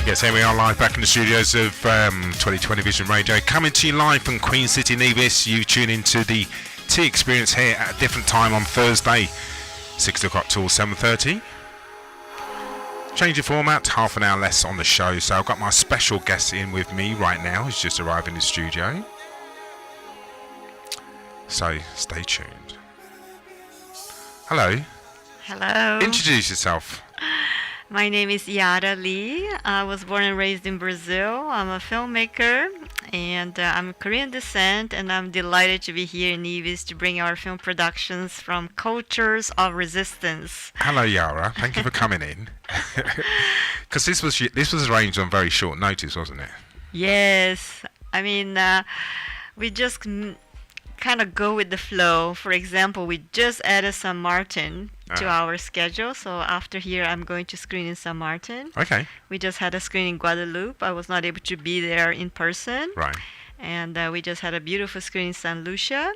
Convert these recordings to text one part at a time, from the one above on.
Yes, here we are live back in the studios of 2020 Vision Radio, coming to you live from Queen City, Nevis. You tune into the Tea Experience here at a different time on Thursday, 6 o'clock till 7:30. Change of format, half an hour less on the show. So I've got my special guest in with me right now. He's just arrived in the studio. So stay tuned. Hello. Hello. Introduce yourself. My name is Iara Lee. I was born and raised in Brazil. I'm a filmmaker and I'm Korean descent, and I'm delighted to be here in Nevis to bring our film productions from cultures of resistance. Hello, Iara. Thank you for coming in. Because this was arranged on very short notice, wasn't it? Yes. I mean, we just kind of go with the flow. For example, we just added San Martin to our schedule, so after here I'm going to screen in San Martin. Okay. We just had a screen in Guadeloupe. I was not able to be there in person. Right. And we just had a beautiful screen in San Lucia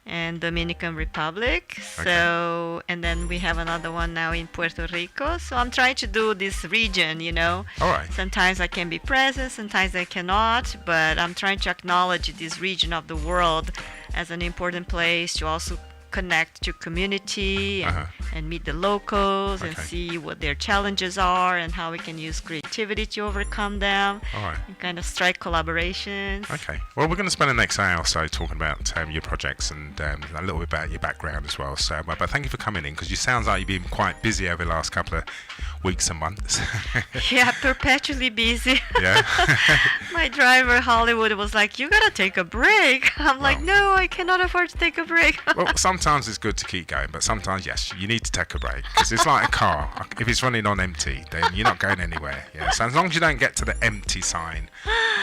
and Dominican Republic. So, and then we have another one now in Puerto Rico. So I'm trying to do this region, you know. All right. Sometimes I can be present, sometimes I cannot, but I'm trying to acknowledge this region of the world as an important place to also connect to community and meet the locals and see what their challenges are and how we can use creativity to overcome them. All right. And kind of strike collaborations. Okay. Well, we're going to spend the next hour or so talking about your projects and a little bit about your background as well. So, but thank you for coming in, because you sound like you've been quite busy over the last couple of weeks and months. Yeah, perpetually busy. Yeah. My driver, Hollywood, was like, "You gotta take a break." I'm like, "No, I cannot afford to take a break." Well, sometimes it's good to keep going, but sometimes, yes, you need to take a break, because it's like a car. If it's running on empty, then you're not going anywhere. Yeah. So as long as you don't get to the empty sign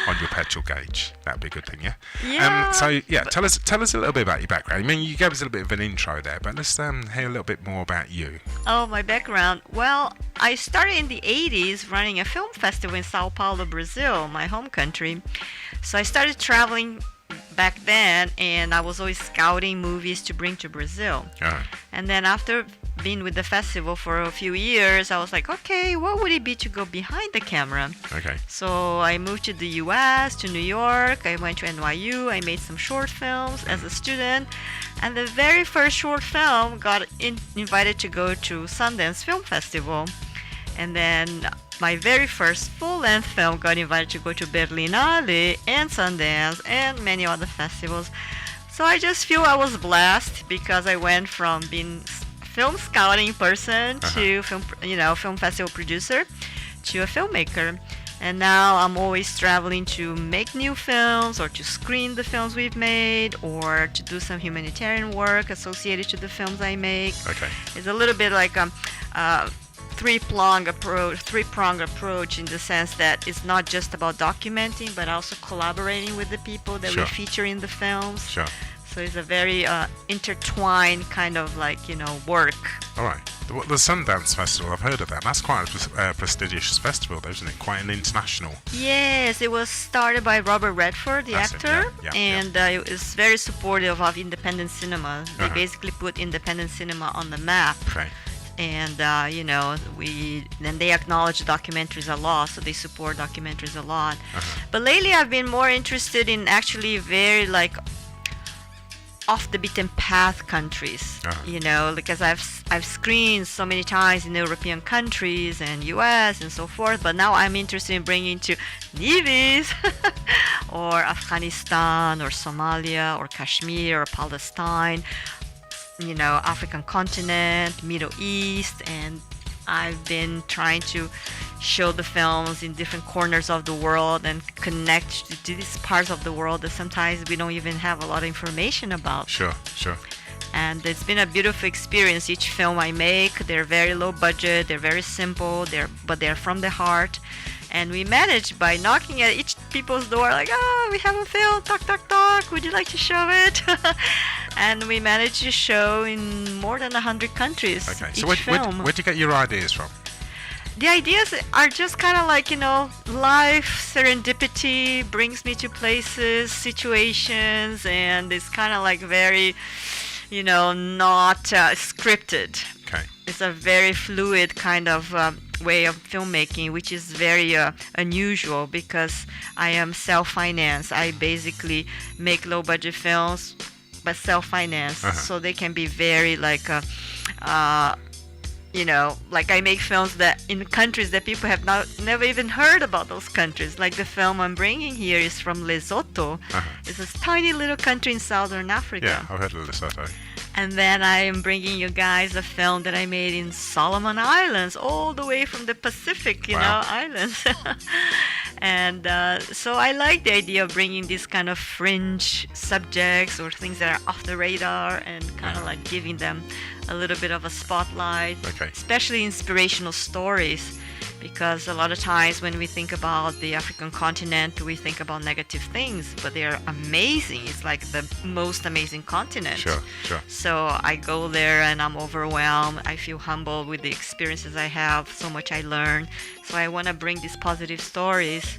on your petrol gauge, that'd be a good thing. Yeah. Yeah. So yeah, tell us a little bit about your background. I mean, you gave us a little bit of an intro there, but let's hear a little bit more about you. Oh, my background. Well, I started in the 80s running a film festival in Sao Paulo, Brazil, my home country. So I started traveling back then, and I was always scouting movies to bring to Brazil. And then after being with the festival for a few years, I was like, okay, what would it be to go behind the camera? Okay. So I moved to the US, to New York. I went to NYU. I made some short films as a student. And the very first short film got invited to go to Sundance Film Festival. And then my very first full-length film got invited to go to Berlinale and Sundance and many other festivals. So I just feel I was blessed, because I went from being film scouting person to film festival producer to a filmmaker. And now I'm always traveling to make new films, or to screen the films we've made, or to do some humanitarian work associated to the films I make. Okay. It's a little bit like three-pronged approach, in the sense that it's not just about documenting, but also collaborating with the people that we feature in the films. Sure. So it's a very intertwined kind of work. All right. The Sundance Festival, I've heard of that. That's quite a prestigious festival, though, isn't it? Quite an international. Yes, it was started by Robert Redford, the actor, and it was very supportive of independent cinema. They basically put independent cinema on the map. Okay. And then they acknowledge documentaries a lot, so they support documentaries a lot. But lately I've been more interested in actually very off the beaten path countries, because I've screened so many times in European countries and US and so forth, but now I'm interested in bringing to Nevis or Afghanistan or Somalia or Kashmir or Palestine, African continent, Middle East, and I've been trying to show the films in different corners of the world and connect to these parts of the world that sometimes we don't even have a lot of information about. Sure. And it's been a beautiful experience. Each film I make, they're very low budget, they're very simple, but they're from the heart. And we managed by knocking at each people's door, like, we have a film, talk, would you like to show it? And we managed to show in more than 100 countries. Okay, so where'd you get your ideas from? The ideas are just kind of like, life serendipity brings me to places, situations, and it's kind of like very, not scripted. Okay. It's a very fluid kind of way of filmmaking, which is very unusual because I am self-financed. I basically make low-budget films, but self-financed, so they can be very like, you know, like I make films that in countries that people have never even heard about those countries. Like the film I'm bringing here is from Lesotho. It's a tiny little country in southern Africa. Yeah, I've heard of Lesotho. And then I am bringing you guys a film that I made in Solomon Islands, all the way from the Pacific, you know, islands. And so I like the idea of bringing these kind of fringe subjects or things that are off the radar and kind of like giving them a little bit of a spotlight, especially inspirational stories. Because a lot of times when we think about the African continent, we think about negative things, but they are amazing. It's like the most amazing continent. Sure. So I go there and I'm overwhelmed. I feel humble with the experiences I have, so much I learn. So I want to bring these positive stories.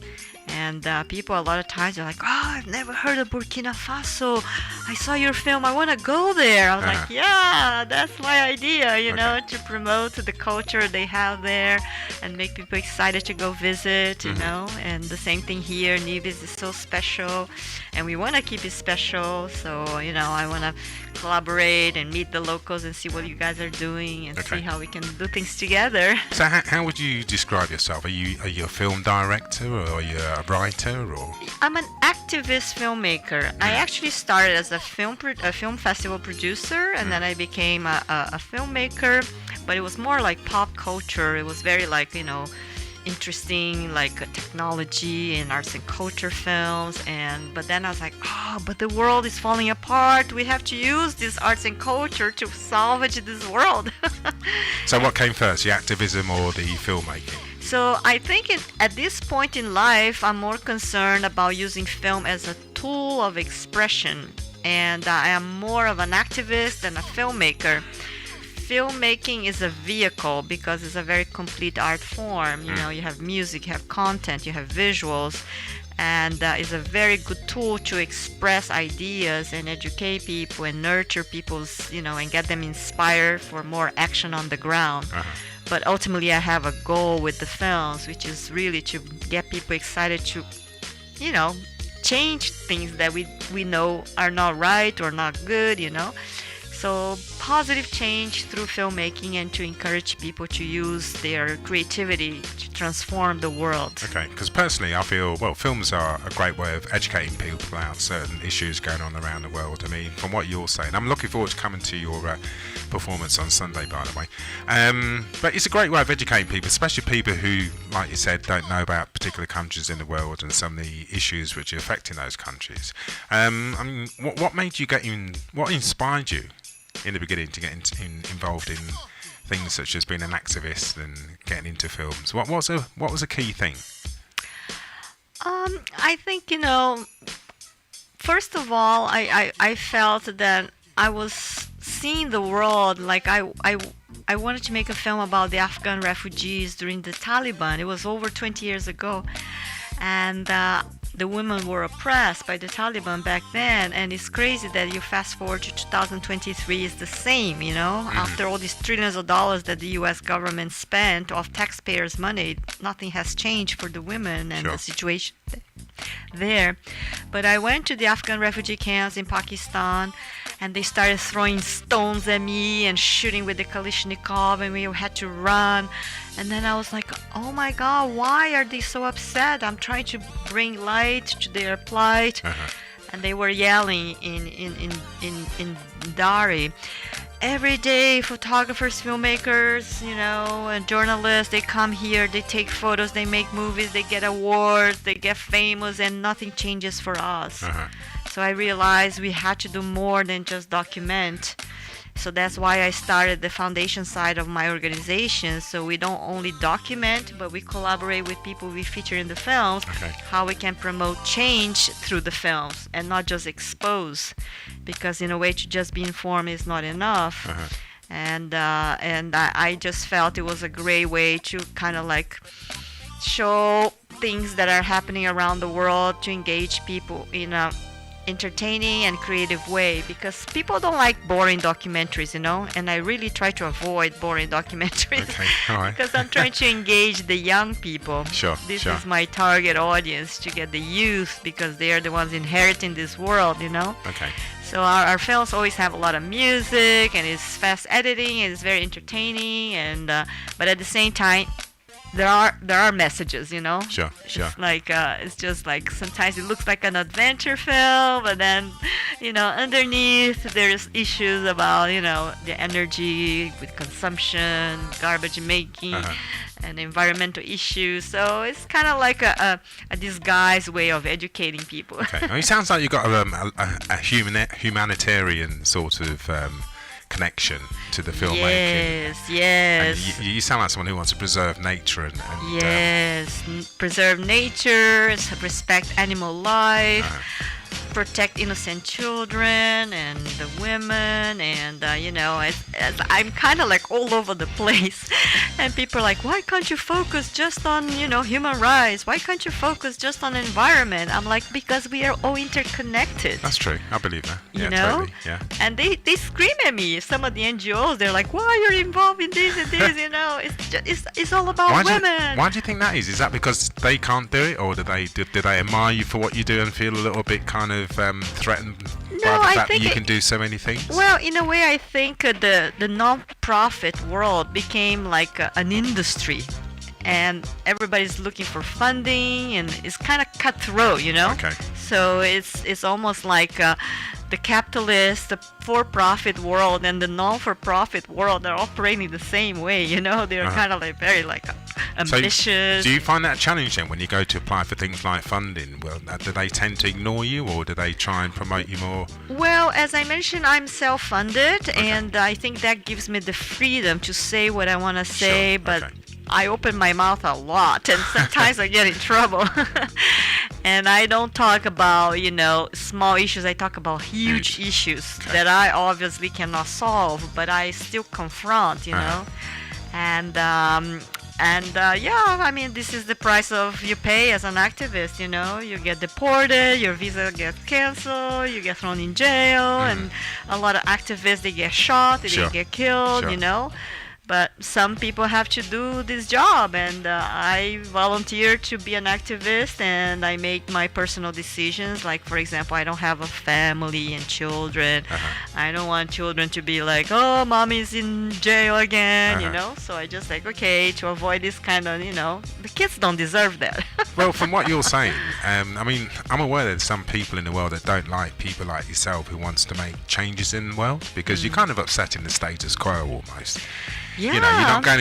And people a lot of times are like, oh, I've never heard of Burkina Faso. I saw your film. I want to go there. I was like, yeah, that's my idea, you know, to promote the culture they have there and make people excited to go visit, you know. And the same thing here. Nevis is so special, and we want to keep it special. So, you know, I want to collaborate and meet the locals and see what you guys are doing and see how we can do things together. So how would you describe yourself? Are you a film director, or are you a writer, or? I'm an activist filmmaker. I actually started as a film festival producer, and then I became a filmmaker, but it was more like pop culture. It was very like, you know, interesting, like technology and arts and culture films. But then I was like, but the world is falling apart. We have to use this arts and culture to salvage this world. So what came first, the activism or the filmmaking? So I think at this point in life, I'm more concerned about using film as a tool of expression. And I am more of an activist than a filmmaker. Filmmaking is a vehicle because it's a very complete art form. You know, you have music, you have content, you have visuals, and it's a very good tool to express ideas and educate people and nurture people's, you know, and get them inspired for more action on the ground. But ultimately, I have a goal with the films, which is really to get people excited to, you know, change things that we know are not right or not good, you know. So positive change through filmmaking and to encourage people to use their creativity to transform the world. Okay, because personally I feel, well, films are a great way of educating people about certain issues going on around the world. I mean, from what you're saying, I'm looking forward to coming to your performance on Sunday, by the way. But it's a great way of educating people, especially people who, like you said, don't know about particular countries in the world and some of the issues which are affecting those countries. I mean, what made you what inspired you in the beginning to get involved in things such as being an activist and getting into films? What was a key thing? I think, you know, first of all, I felt that I was seeing the world like I wanted to make a film about the Afghan refugees during the Taliban. It was over 20 years ago, and the women were oppressed by the Taliban back then, and it's crazy that you fast forward to 2023 is the same, you know. After all these trillions of dollars that the US government spent of taxpayers' money, nothing has changed for the women and the situation there. But I went to the Afghan refugee camps in Pakistan, and they started throwing stones at me and shooting with the Kalashnikov, and we had to run. And then I was like, oh my God, why are they so upset? I'm trying to bring light to their plight. And they were yelling in Dari. Every day, photographers, filmmakers, you know, and journalists, they come here, they take photos, they make movies, they get awards, they get famous, and nothing changes for us. So I realized we had to do more than just document. So that's why I started the foundation side of my organization. So we don't only document, but we collaborate with people we feature in the films, how we can promote change through the films and not just expose. Because in a way, to just be informed is not enough. And I just felt it was a great way to kind of like show things that are happening around the world, to engage people in a entertaining and creative way, because people don't like boring documentaries, and I really try to avoid boring documentaries. Okay, all right. Because I'm trying to engage the young people. Sure, This sure. is my target audience, to get the youth, because they are the ones inheriting this world. Okay. So our films always have a lot of music, and it's fast editing, and it's very entertaining, and but at the same time, there are messages, Sure, sure. It's just like sometimes it looks like an adventure film, but then, underneath there's issues about, the energy with consumption, garbage making, and environmental issues. So it's kind of like a disguised way of educating people. Okay. Well, it sounds like you've got a humanitarian sort of connection to the filmmaking. Yes. And you sound like someone who wants to preserve nature and Yes, preserve nature, respect animal life, protect innocent children and the women, and as I'm kind of like all over the place, and people are like, why can't you focus just on human rights? Why can't you focus just on environment? I'm like, because we are all interconnected. That's true. I believe that. You Yeah, know? totally. Yeah. And they scream at me. Some of the NGOs, they're like, why are you involved in this and this? It's all about women. Why do you think that is? Is that because they can't do it, or do they admire you for what you do and feel a little bit kind of threatened by the fact that you can do so many things? Well, in a way, I think the non-profit world became like an industry, and everybody's looking for funding, and it's kind of cutthroat, Okay. So it's almost like the capitalist, the for-profit world, and the non-for-profit world are operating the same way. They're kind of like very like ambitious. So, do you find that challenging when you go to apply for things like funding? Well, do they tend to ignore you, or do they try and promote you more? Well, as I mentioned, I'm self-funded, and I think that gives me the freedom to say what I want to say, but I open my mouth a lot, and sometimes I get in trouble. And I don't talk about, small issues. I talk about huge issues that I obviously cannot solve, but I still confront, And I mean, this is the price of you pay as an activist. You get deported, your visa gets canceled, you get thrown in jail, and a lot of activists, they get shot, they get killed, But some people have to do this job, and I volunteer to be an activist, and I make my personal decisions. Like, for example, I don't have a family and children. I don't want children to be like, oh, mommy's in jail again, So I just like, okay, to avoid this kind of, the kids don't deserve that. Well, from what you're saying, I mean, I'm aware there's some people in the world that don't like people like yourself who wants to make changes in the world, because you're kind of upsetting the status quo almost. Yeah.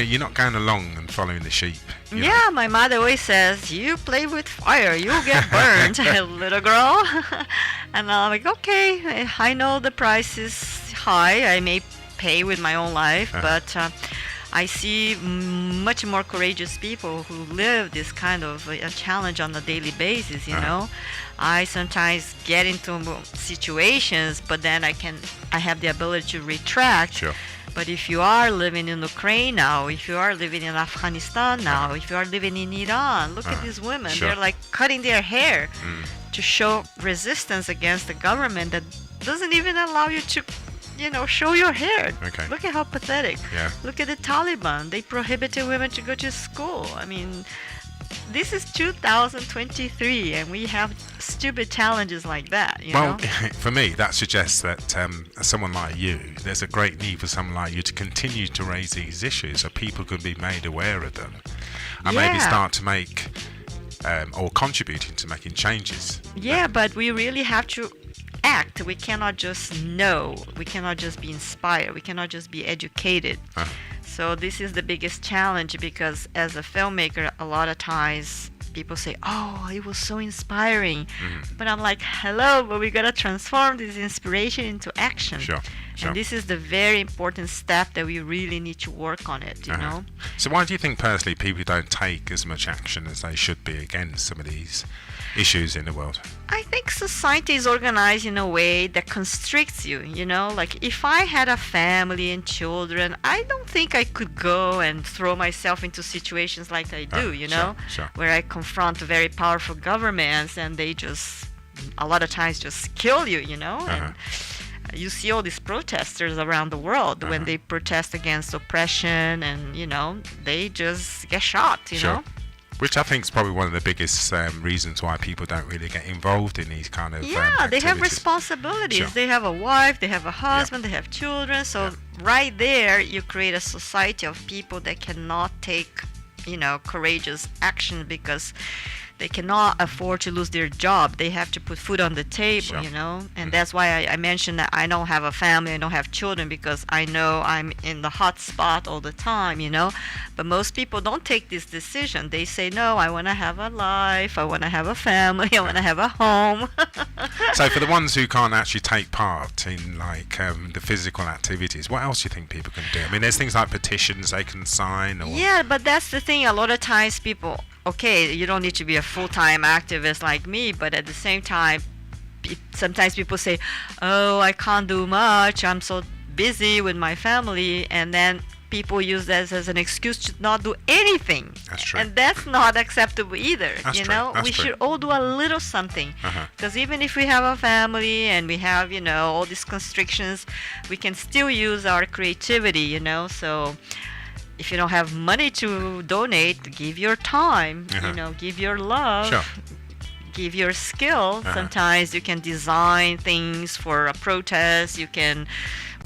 You're not going along and following the sheep. Yeah, my mother always says, you play with fire, you'll get burned, little girl. And I'm like, okay, I know the price is high. I may pay with my own life, but I see much more courageous people who live this kind of a challenge on a daily basis, I sometimes get into situations, but then I have the ability to retract. Sure. But if you are living in Ukraine now, if you are living in Afghanistan now, if you are living in Iran, look at these women. Sure. They're like cutting their hair to show resistance against the government that doesn't even allow you to, show your hair. Okay. Look at how pathetic. Yeah. Look at the Taliban. They prohibited women to go to school. I mean, this is 2023, and we have stupid challenges like that, Well, for me, that suggests that someone like you, there's a great need for someone like you to continue to raise these issues so people can be made aware of them, and maybe start to make or contributing to making changes. Yeah, but we really have to act. We cannot just know. We cannot just be inspired. We cannot just be educated. So this is the biggest challenge, because as a filmmaker, a lot of times people say, oh, it was so inspiring. But I'm like, hello, but we got to transform this inspiration into action. Sure. And this is the very important step that we really need to work on it, you know? So why do you think personally people don't take as much action as they should be against some of these issues in the world? I think society is organized in a way that constricts you, like if I had a family and children, I don't think I could go and throw myself into situations like I do, Sure. where I confront very powerful governments and they just a lot of times just kill you, you know. And you see all these protesters around the world when they protest against oppression, and you know, they just get shot, you know. Which I think is probably one of the biggest reasons why people don't really get involved in these kind of they activities. have responsibilities. They have a wife, they have a husband, they have children. So right there, you create a society of people that cannot take, you know, courageous action because they cannot afford to lose their job. They have to put food on the table, you know. And that's why I mentioned that I don't have a family, I don't have children, because I know I'm in the hot spot all the time, you know. But most people don't take this decision. They say, no, I want to have a life, I want to have a family, I want to have a home. So for the ones who can't actually take part in like the physical activities, what else do you think people can do? I mean, there's things like petitions they can sign. Or... Yeah, but that's the thing. A lot of times people, okay, you don't need to be a full-time activist like me, but at the same time, sometimes people say, oh, I can't do much, I'm so busy with my family, and then people use that as an excuse to not do anything. That's true. And that's not acceptable either. That's you true. know, That's we true. should all do a little something. Because even if we have a family and we have, you know, all these constrictions, we can still use our creativity, you know. So if you don't have money to donate, give your time, you know, give your love, give your skill. Sometimes you can design things for a protest. You can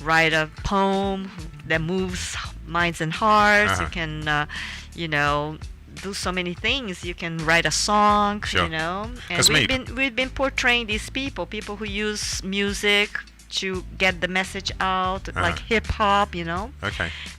write a poem that moves minds and hearts. You can, you know, do so many things. You can write a song, you know. And we've been portraying these people who use music to get the message out, like hip hop, you know,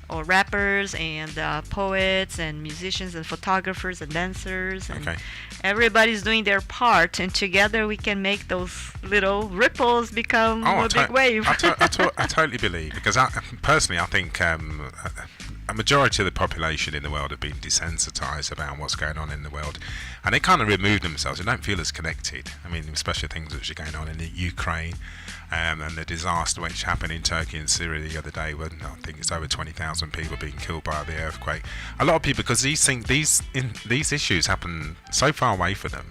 or rappers and poets and musicians and photographers and dancers, and everybody's doing their part, and together we can make those little ripples become a big wave. I totally believe, because personally I think a majority of the population in the world have been desensitized about what's going on in the world, and they kind of remove themselves. They don't feel as connected. I mean, especially things which are going on in the Ukraine, and the disaster which happened in Turkey and Syria the other day, when I think it's over 20,000 people being killed by the earthquake. A lot of people, because these issues happen so far away from them,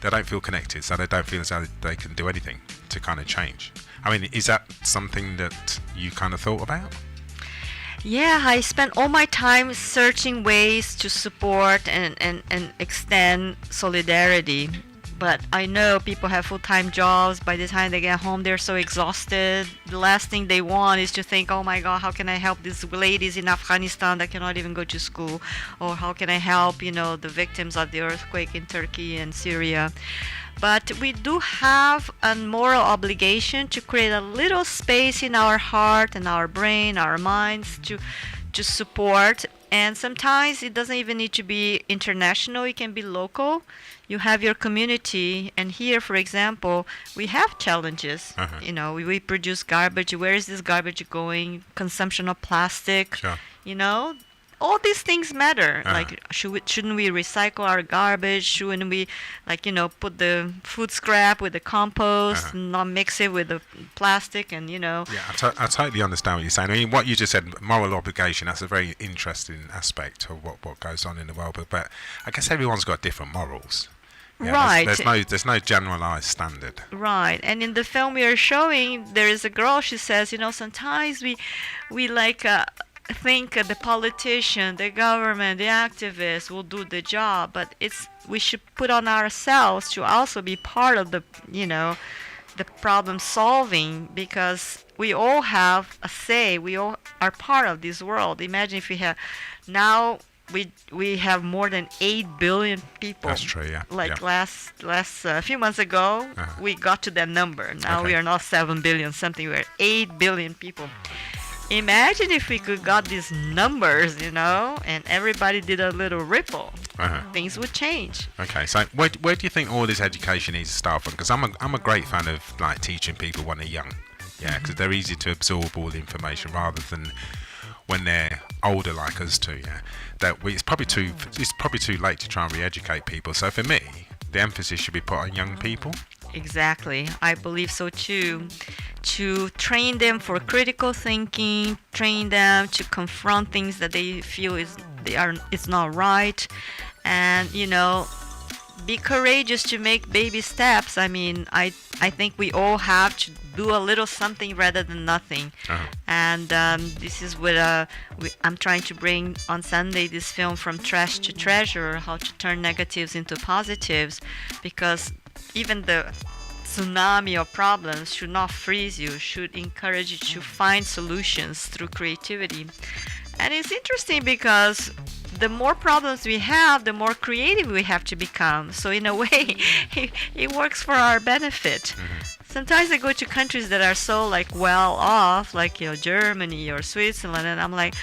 they don't feel connected, so they don't feel as though they can do anything to kind of change. I mean, is that something that you kind of thought about? Yeah, I spent all my time searching ways to support and extend solidarity. But I know people have full-time jobs. By the time they get home, they're so exhausted. The last thing they want is to think, oh my God, how can I help these ladies in Afghanistan that cannot even go to school? Or how can I help, you know, the victims of the earthquake in Turkey and Syria? But we do have a moral obligation to create a little space in our heart and our brain, our minds, to support. And sometimes it doesn't even need to be international, it can be local. You have your community, and here, for example, we have challenges. You know, we produce garbage. Where is this garbage going? Consumption of plastic. You know, all these things matter. Like, shouldn't we recycle our garbage? Shouldn't we, like, you know, put the food scrap with the compost, not mix it with the plastic, and you know. Yeah, I totally understand what you're saying. I mean, what you just said, moral obligation, that's a very interesting aspect of what goes on in the world. But I guess everyone's got different morals. Yeah, right. There's no generalized standard. Right. And in the film we are showing, there is a girl, she says, you know, sometimes we like think the politician, the government, the activists will do the job, but we should put on ourselves to also be part of the, you know, the problem solving, because we all have a say. We all are part of this world. Imagine if we have now. We have more than 8 billion people. That's true, yeah. Like last few months ago, we got to that number. Now we are not 7 billion something. We're 8 billion people. Imagine if we could got these numbers, you know, and everybody did a little ripple. Things would change. Okay, so where do you think all this education needs to start from? Because I'm a great fan of like teaching people when they're young. Yeah, because they're easy to absorb all the information rather than when they're older like us too. Yeah, it's probably too late to try and re-educate people. So for me, the emphasis should be put on young people. Exactly, I believe so too. To train them for critical thinking, train them to confront things that they feel it's not right, and you know, be courageous to make baby steps. I mean, I think we all have to do a little something rather than nothing. And this is what I'm trying to bring on Sunday, this film From Trash to Treasure, how to turn negatives into positives, because even the tsunami of problems should not freeze you, should encourage you to find solutions through creativity. And it's interesting because the more problems we have, the more creative we have to become. So in a way, it works for our benefit. Sometimes I go to countries that are so like well off, like Germany or Switzerland, and I'm like,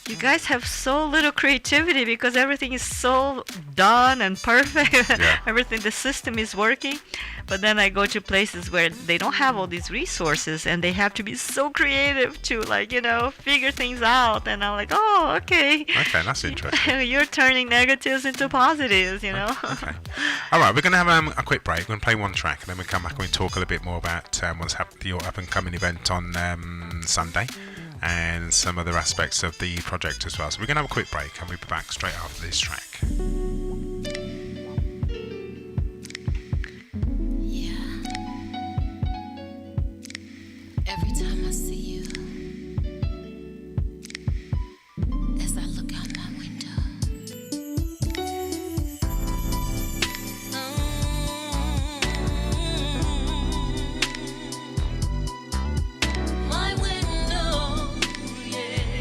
you guys have so little creativity because everything is so done and perfect. Yeah. Everything, the system is working. But then I go to places where they don't have all these resources and they have to be so creative to figure things out. And I'm like, oh, okay. Okay, that's interesting. You're turning negatives into positives, Okay. All right, we're going to have a quick break. We're going to play one track and then we'll come back and we'll talk a little bit more about what's happened, your up and coming event on Sunday, and some other aspects of the project as well. So we're going to have a quick break and we'll be back straight after this track. Every time I see you, as I look out my window, my window, yeah.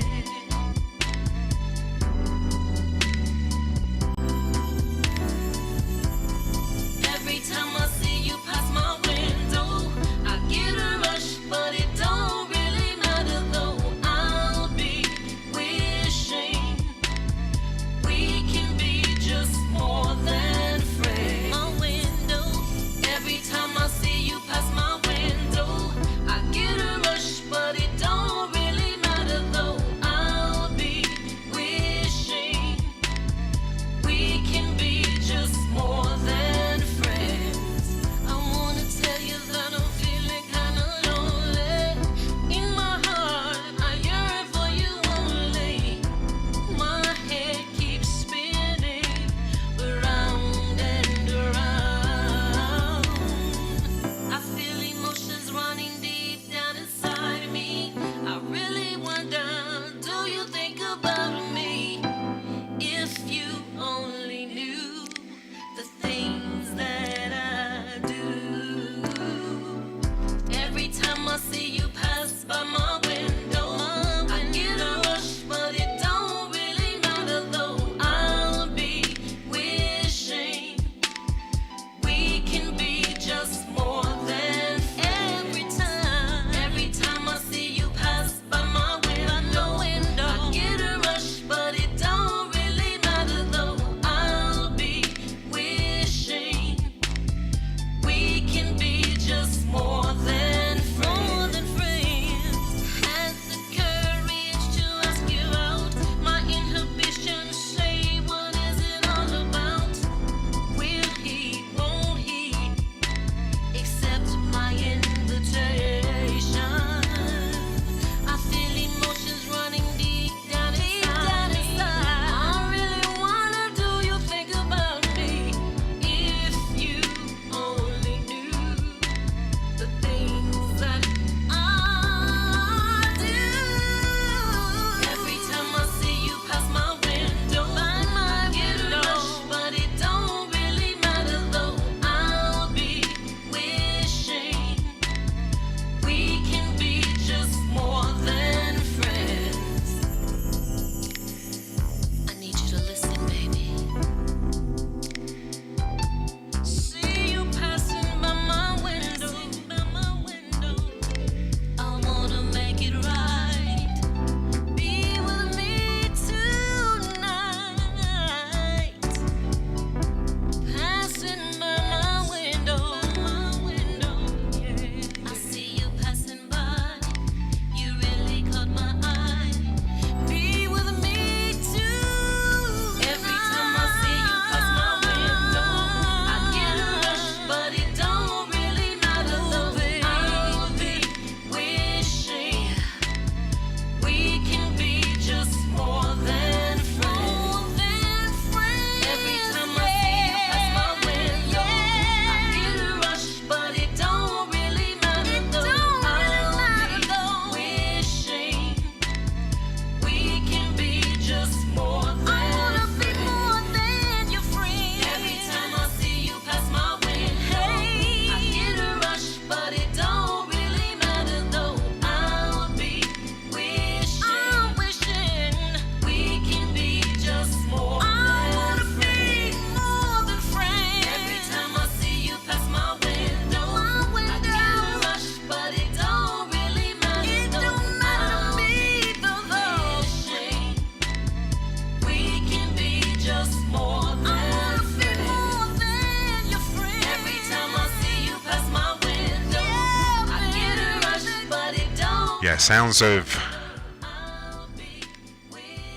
Yeah, sounds of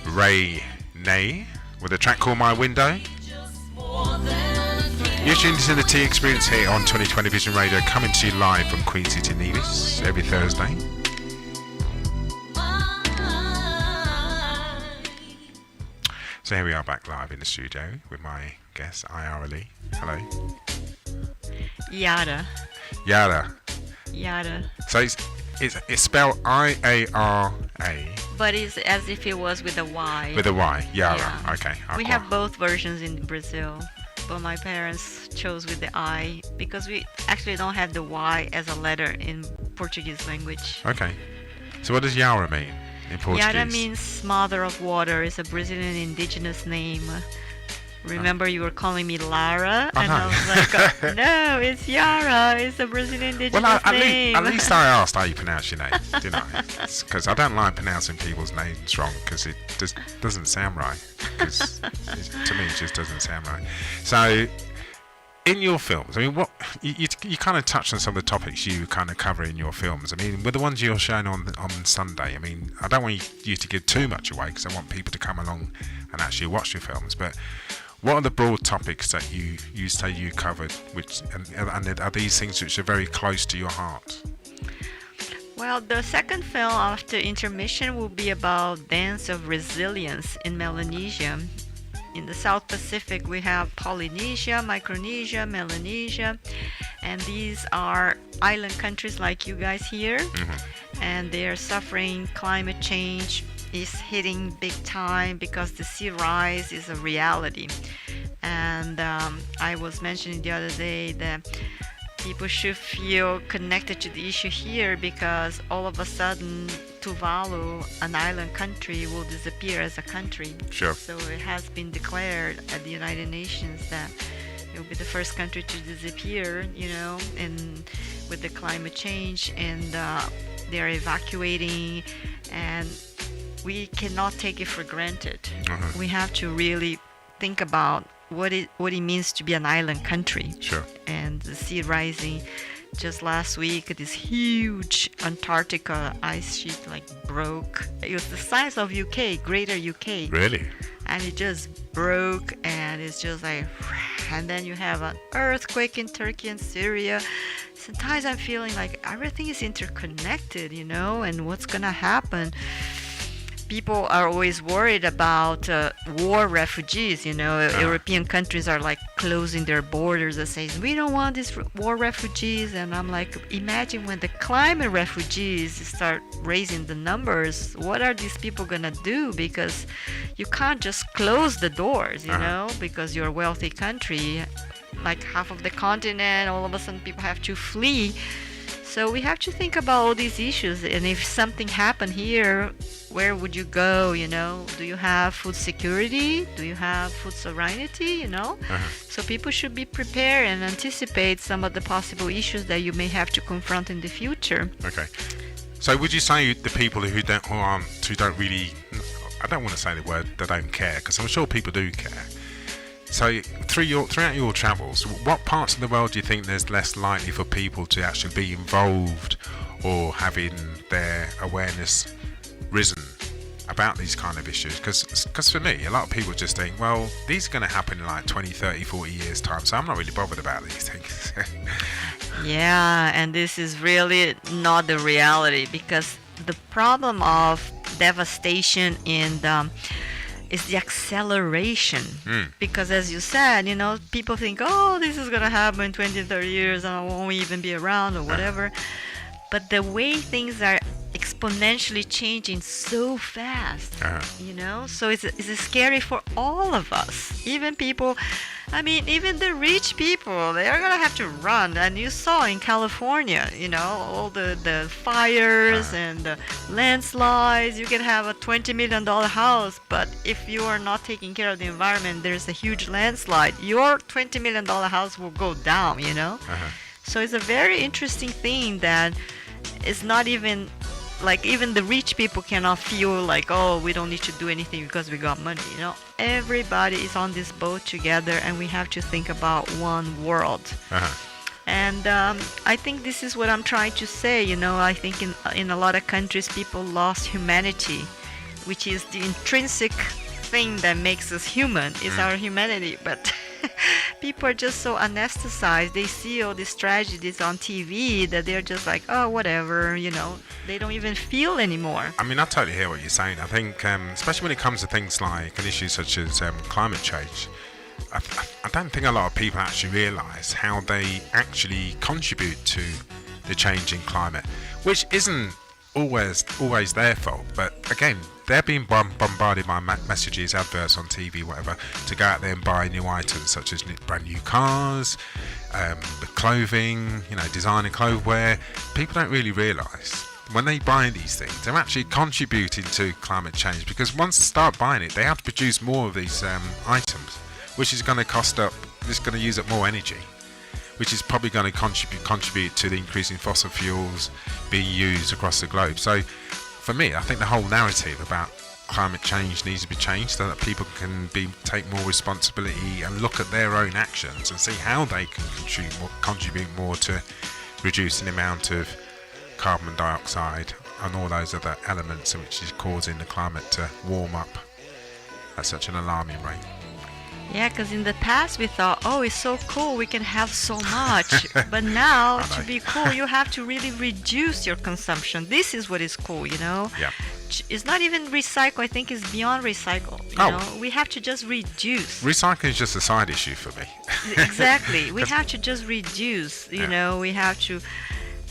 Ray Nay with a track called My Window. You're tuned to the Tee Experience here on 2020 Vision Radio, coming to you live from Queen City, Nevis, every Thursday. So here we are back live in the studio with my guest, Iara Lee. Hello. Iara. Iara. Iara. So it's spelled I-A-R-A. But it's as if it was with a Y. With a Y. Iara. Yeah. Okay. We have both versions in Brazil, but my parents chose with the I because we actually don't have the Y as a letter in Portuguese language. Okay. So what does Iara mean in Portuguese? Iara means mother of water. It's a Brazilian indigenous name. Remember, you were calling me Lara, and I was like, no, it's Iara. It's a Brazilian indigenous name. At least I asked how you pronounce your name, didn't I? Because I don't like pronouncing people's names wrong because it just doesn't sound right. To me, it just doesn't sound right. So, in your films, I mean, what you kind of touched on some of the topics you kind of cover in your films. I mean, with the ones you're showing on Sunday, I mean, I don't want you to give too much away because I want people to come along and actually watch your films, but what are the broad topics that you say you covered, and are these things which are very close to your heart? Well, the second film after intermission will be about dance of resilience in Melanesia. In the South Pacific, we have Polynesia, Micronesia, Melanesia, and these are island countries like you guys here, and they are suffering climate change. Is hitting big time because the sea rise is a reality. And I was mentioning the other day that people should feel connected to the issue here because all of a sudden Tuvalu, an island country, will disappear as a country. Sure. So it has been declared at the United Nations that it will be the first country to disappear, and with the climate change, and they're evacuating, and we cannot take it for granted. We have to really think about what it means to be an island country. Sure. And the sea rising. Just last week, this huge Antarctica ice sheet broke. It was the size of UK, Greater UK. Really? And it just broke, and it's just like, and then you have an earthquake in Turkey and Syria. Sometimes I'm feeling like everything is interconnected, and what's gonna happen. People are always worried about war refugees. European countries are closing their borders and saying we don't want these war refugees, and I'm like, imagine when the climate refugees start raising the numbers, what are these people gonna do? Because you can't just close the doors, because you're a wealthy country, like half of the continent, all of a sudden people have to flee. So we have to think about all these issues, and if something happened here, where would you go? Do you have food security? Do you have food sovereignty? So people should be prepared and anticipate some of the possible issues that you may have to confront in the future. Okay. So would you say the people who don't really, I don't want to say the word, they don't care, because I'm sure people do care. So throughout your travels, what parts of the world do you think there's less likely for people to actually be involved or having their awareness risen about these kind of issues? Because for me, a lot of people just think, well, these are going to happen in 20, 30, 40 years time, so I'm not really bothered about these things. Yeah, and this is really not the reality, because the problem of devastation is the acceleration. Because as you said, people think, oh, this is going to happen in 20, 30 years and I won't even be around or whatever. But the way things are exponentially changing so fast, so it's scary for all of us. Even people, even the rich people, they are going to have to run. And you saw in California, all the fires and the landslides. You can have a $20 million house, but if you are not taking care of the environment, there's a huge landslide. Your $20 million house will go down, So it's a very interesting thing that it's not even even the rich people cannot feel like, oh, we don't need to do anything because we got money. Everybody is on this boat together, and we have to think about one world. And I think this is what I'm trying to say. I think in a lot of countries, people lost humanity, which is the intrinsic thing that makes us human, is our humanity. But people are just so anesthetized. They see all these tragedies on TV that they're just like, oh, whatever, They don't even feel anymore. I mean, I totally hear what you're saying. I think, especially when it comes to things like an issue such as climate change, I don't think a lot of people actually realise how they actually contribute to the change in climate, which isn't always their fault. But again, they're being bombarded by messages, adverts on TV, whatever, to go out there and buy new items such as brand new cars, clothing, designer clotheswear. People don't really realise when they buy these things, they're actually contributing to climate change, because once they start buying it, they have to produce more of these items, which is going to cost up. It's going to use up more energy, which is probably going to contribute to the increase in fossil fuels being used across the globe. So for me, I think the whole narrative about climate change needs to be changed so that people can take more responsibility and look at their own actions and see how they can contribute more to reducing the amount of carbon dioxide and all those other elements which is causing the climate to warm up at such an alarming rate. Yeah, because in the past we thought, oh, it's so cool, we can have so much. But now, to be cool, you have to really reduce your consumption. This is what is cool, Yeah. It's not even recycle. I think it's beyond recycle. We have to just reduce. Recycling is just a side issue for me. Exactly. We have to just reduce. We have to.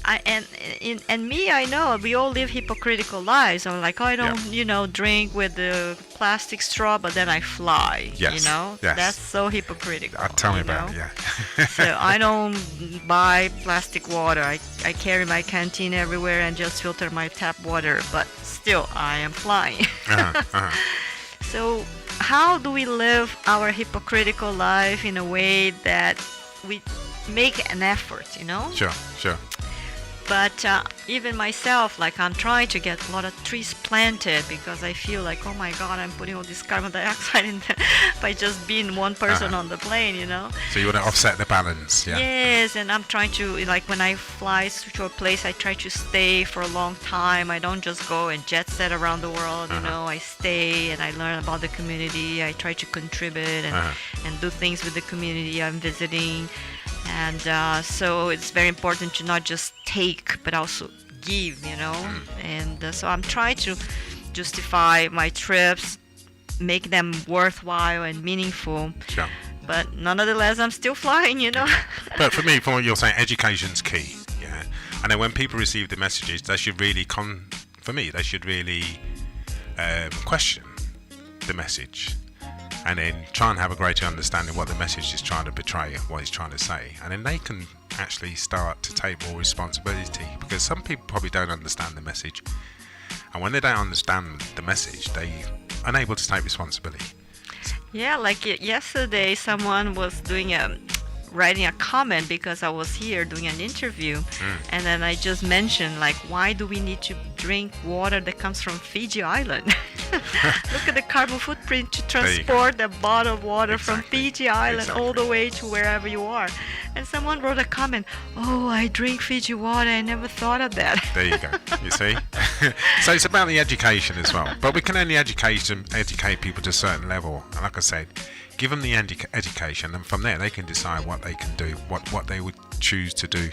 And me, I know we all live hypocritical lives. I'm like, oh, I don't, drink with the plastic straw, but then I fly. Yes. Yes. That's so hypocritical. Tell me about it. Yeah. So I don't buy plastic water. I carry my canteen everywhere and just filter my tap water. But still, I am flying. So how do we live our hypocritical life in a way that we make an effort? Sure. But even myself, like, I'm trying to get a lot of trees planted because I feel like, oh my God, I'm putting all this carbon dioxide in there by just being one person on the plane, So you want to offset the balance, yeah? Yes, and I'm trying to, like, when I fly to a place, I try to stay for a long time. I don't just go and jet set around the world, I stay and I learn about the community. I try to contribute and do things with the community I'm visiting. And so it's very important to not just take, but also give, And so I'm trying to justify my trips, make them worthwhile and meaningful. Sure. But nonetheless, I'm still flying, But for me, from what you're saying, education's key, yeah. And then when people receive the messages, they should really they should really question the message. And then try and have a greater understanding of what the message is trying to portray, what it's trying to say. And then they can actually start to take more responsibility, because some people probably don't understand the message. And when they don't understand the message, they're unable to take responsibility. Yeah, like yesterday, someone was writing a comment because I was here doing an interview, and then I just mentioned, like, why do we need to drink water that comes from Fiji Island? Look at the carbon footprint to transport a bottle of water from Fiji Island all the way to wherever you are. And someone wrote a comment, oh, I drink Fiji water, I never thought of that. There you go, you see? So it's about the education as well. But we can only educate people to a certain level. And like I said, give them the education, and from there they can decide what they can do, what they would choose to do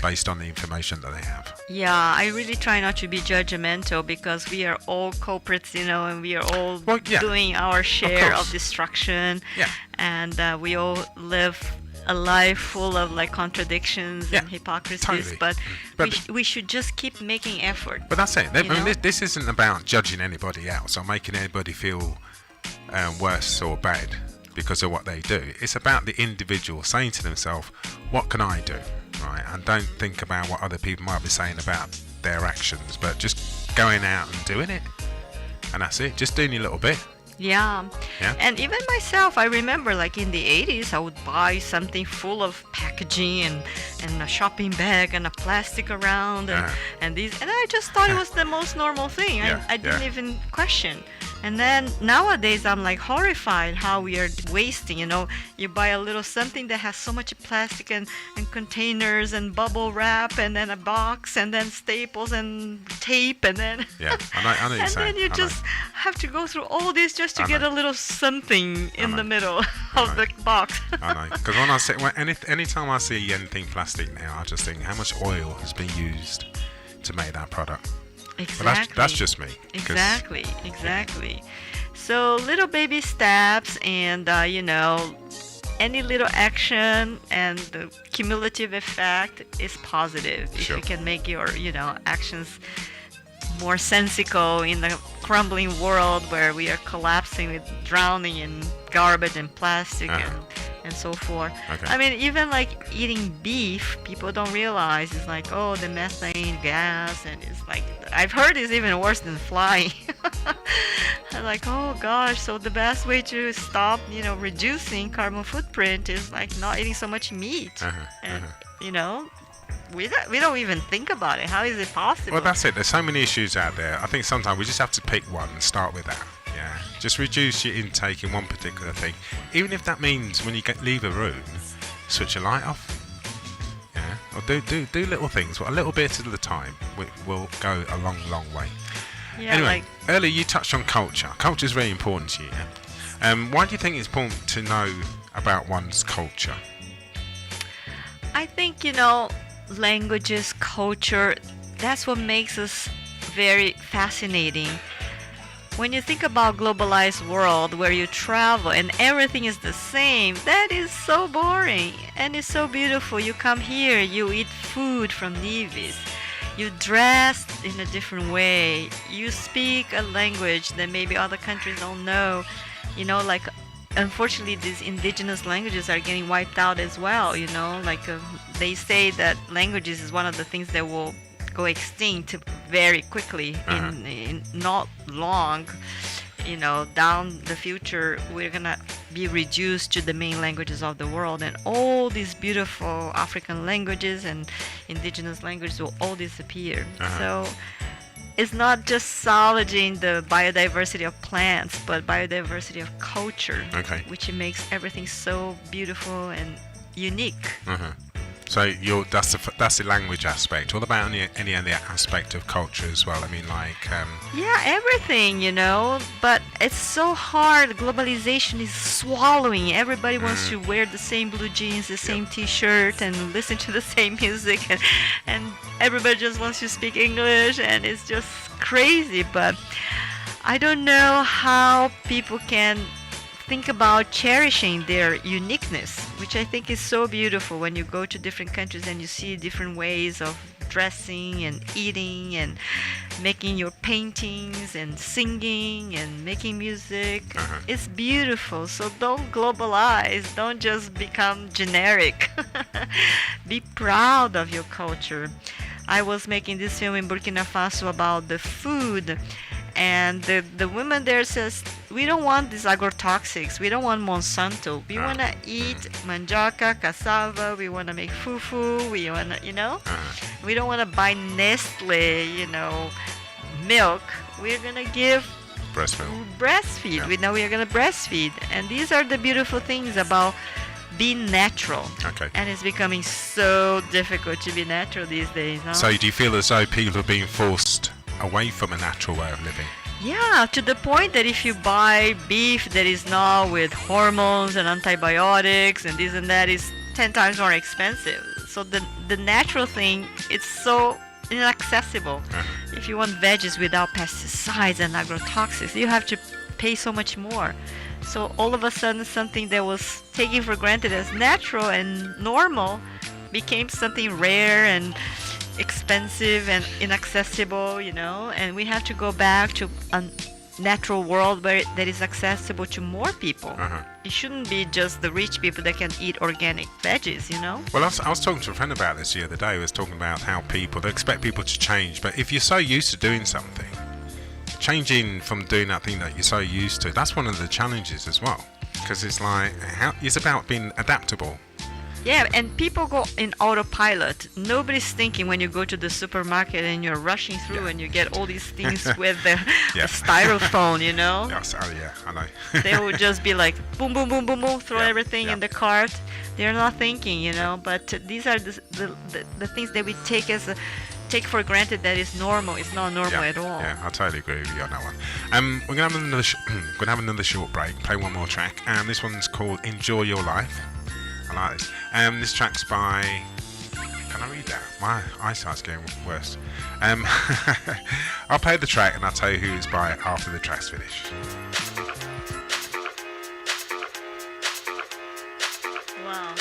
based on the information that they have. Yeah, I really try not to be judgmental, because we are all culprits, and we are all doing our share of destruction. Yeah. And we all live a life full of, like, contradictions and hypocrisies. Totally. But we should just keep making effort. But that's it. This isn't about judging anybody else or making anybody feel worse or bad because of what they do. It's about the individual saying to themselves, what can I do, right? And don't think about what other people might be saying about their actions, but just going out and doing it. And that's it, just doing your little bit. Yeah. And even myself, I remember, like, in the 80s, I would buy something full of packaging and a shopping bag and a plastic around and I just thought it was the most normal thing. I didn't even question. And then nowadays I'm like horrified how we are wasting, you buy a little something that has so much plastic and containers and bubble wrap and then a box and then staples and tape and then Yeah, I know what you're and saying. then you I just have to go through all this just to I get know. a little something in know. the middle I of know. the box. I know, because when I see anytime I see anything plastic now, I just think how much oil has been used to make that product. Exactly. But that's just me. 'cause- Exactly. So little baby steps and any little action and the cumulative effect is positive. If Sure. you can make your actions more sensical in the crumbling world where we are collapsing with drowning in garbage and plastic and so forth. Okay. I mean, even like eating beef, people don't realize it's like, oh, the methane gas, and it's like, I've heard it's even worse than flying. I'm like, oh gosh, so the best way to stop, reducing carbon footprint is like not eating so much meat. And, we don't even think about it. How is it possible? Well, that's it. There's so many issues out there. I think sometimes we just have to pick one and start with that. Yeah. Just reduce your intake in one particular thing. Even if that means when you leave a room, switch a light off. Yeah. Or do little things. Well, a little bit at a time will go a long way. Yeah, Anyway, earlier you touched on culture. Culture is very important to you. Yeah? Why do you think it's important to know about one's culture? I think, languages, culture, that's what makes us very fascinating. When you think about globalized world where you travel and everything is the same, that is so boring and it's so beautiful. You come here, you eat food from Nevis, you dress in a different way, you speak a language that maybe other countries don't know. Like unfortunately these indigenous languages are getting wiped out as well. They say that languages is one of the things that will go extinct very quickly in not long. Down the future we're gonna be reduced to the main languages of the world, and all these beautiful African languages and indigenous languages will all disappear. So it's not just salvaging the biodiversity of plants, but biodiversity of culture, which makes everything so beautiful and unique. So that's the language aspect. What about any other aspect of culture as well? I mean, like Yeah, everything, but it's so hard. Globalization is swallowing. Everybody wants to wear the same blue jeans, the same t-shirt, and listen to the same music, and everybody just wants to speak English, and it's just crazy. But I don't know how people can think about cherishing their uniqueness, which I think is so beautiful when you go to different countries and you see different ways of dressing and eating and making your paintings and singing and making music. It's beautiful. So don't globalize. Don't just become generic. Be proud of your culture. I was making this film in Burkina Faso about the food, and the woman there says, we don't want these agrotoxics, we don't want Monsanto, we want to eat mandioca, cassava, we want to make fufu, we want to, we don't want to buy Nestle, milk. We're going to give breastfeed. Yeah. We know we are going to breastfeed. And these are the beautiful things about being natural. And it's becoming so difficult to be natural these days. Huh? So do you feel as though people are being forced away from a natural way of living? Yeah, to the point that if you buy beef that is not with hormones and antibiotics and this and that, is 10 times more expensive. So the natural thing, it's so inaccessible. If you want veggies without pesticides and agrotoxics, you have to pay so much more. So all of a sudden something that was taken for granted as natural and normal became something rare and expensive and inaccessible, and we have to go back to a natural world that is accessible to more people. It shouldn't be just the rich people that can eat organic veggies, Well, I was talking to a friend about this the other day. I was talking about how they expect people to change, but if you're so used to doing something, changing from doing that thing that you're so used to, that's one of the challenges as well, because it's like it's about being adaptable. Yeah, and people go in autopilot. Nobody's thinking when you go to the supermarket and you're rushing through Yeah. and you get all these things with the, Yeah. the styrofoam, you know? Yes, oh yeah, I know. They would just be like boom, boom, boom, boom, boom, throw Yeah, everything yeah. in the cart. They're not thinking, you know. But these are the things that we take for granted that is normal. It's not normal at all. Yeah, I totally agree with you on that one. We're gonna have another short break. Play one more track. This one's called "Enjoy Your Life." I like this. This track's by. Can I read that? My eyesight's getting worse. I'll play the track and I'll tell you who it's by after the track's finished. Wow.